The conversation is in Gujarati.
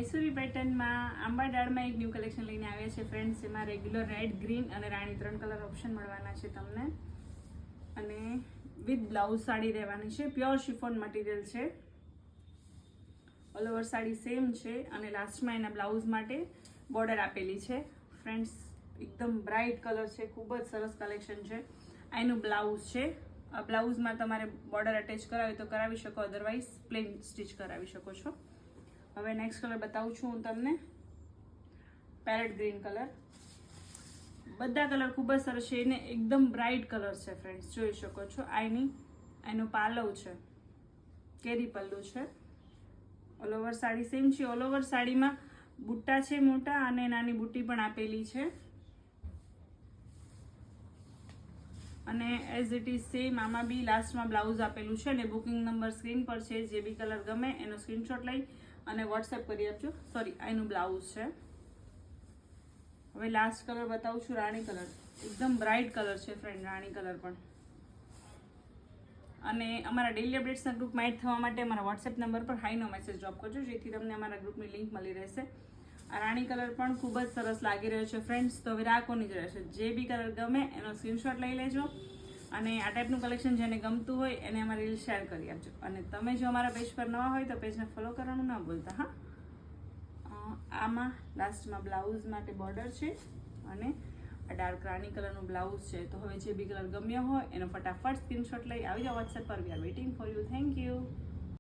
મૈસૂરી પેટર્નમાં આંબા ડાળમાં એક ન્યૂ કલેક્શન લઈને આવ્યા છે ફ્રેન્ડ્સ. એમાં રેગ્યુલર રેડ, ગ્રીન અને રાણી 3 કલર ઓપ્શન મળવાના છે તમને. અને વિથ બ્લાઉઝ સાડી રહેવાની છે. પ્યોર શિફોન મટીરિયલ છે. ઓલ ઓવર સાડી સેમ છે અને લાસ્ટમાં એના બ્લાઉઝ માટે બોર્ડર આપેલી છે ફ્રેન્ડ્સ. એકદમ બ્રાઇટ કલર છે, ખૂબ જ સરસ કલેક્શન છે. આ એનું બ્લાઉઝ છે. આ બ્લાઉઝમાં તમારે બોર્ડર અટેચ કરાવી તો કરાવી શકો, અધરવાઇઝ પ્લેન સ્ટિચ કરાવી શકો છો. હવે નેક્સ્ટ કલર બતાવું છું હું તમને. Parrot green colour. બધા કલર ખૂબ જ સરસ છે ને એકદમ બ્રાઇટ કલર છે ફ્રેન્ડ્સ, જોઈ શકો છો. એનું પાલવ છે, કેરી પલ્લું છે. ઓલ ઓવર સાડી સેમ છે. ઓલ ઓવર સાડીમાં બુટ્ટા છે મોટા અને નાની બુટ્ટી પણ આપેલી છે. અને એઝ ઇટ ઇઝ સેમ આમાં બી લાસ્ટમાં બ્લાઉઝ આપેલું છે. અને બુકિંગ નંબર સ્ક્રીન પર છે. જે બી કલર ગમે એનો સ્ક્રીનશોટ લઈ અને વોટ્સએપ કરી આપજો. સોરી, આનું બ્લાઉઝ છે. હવે લાસ્ટ કલર બતાવું છું, રાણી કલર. એકદમ બ્રાઇટ કલર છે ફ્રેન્ડ, રાણી કલર પણ. અને અમારા ડેલી અપડેટ્સના ગ્રુપમાં એડ થવા માટે અમારા વોટ્સએપ નંબર પર હાઈનો મેસેજ ડ્રોપ કરજો, જેથી તમને અમારા ગ્રુપની લિંક મળી રહેશે. આ રાણી કલર પણ ખૂબ જ સરસ લાગી રહ્યો છે ફ્રેન્ડ્સ. તો હવે રાખોની જ રહેશે. જે બી કલર ગમે એનો સ્ક્રીનશોટ લઈ લેજો અને આ ટાઈપનું કલેક્શન જેને ગમતું હોય એને અમારી રીલ શેર કરી આપજો. અને તમે જો અમારા પેજ પર નવા હોય તો પેજને ફોલો કરવાનું ના ભૂલતા. હા, આમાં લાસ્ટમાં બ્લાઉઝ માટે બોર્ડર છે અને આ ડાર્ક રાણી કલરનું બ્લાઉઝ છે. તો હવે જે બી કલર ગમ્યો હોય એનો ફટાફટ સ્ક્રીનશોટ લઈ આવી જાઓ વોટ્સએપ પર. We are waiting for you. Thank you.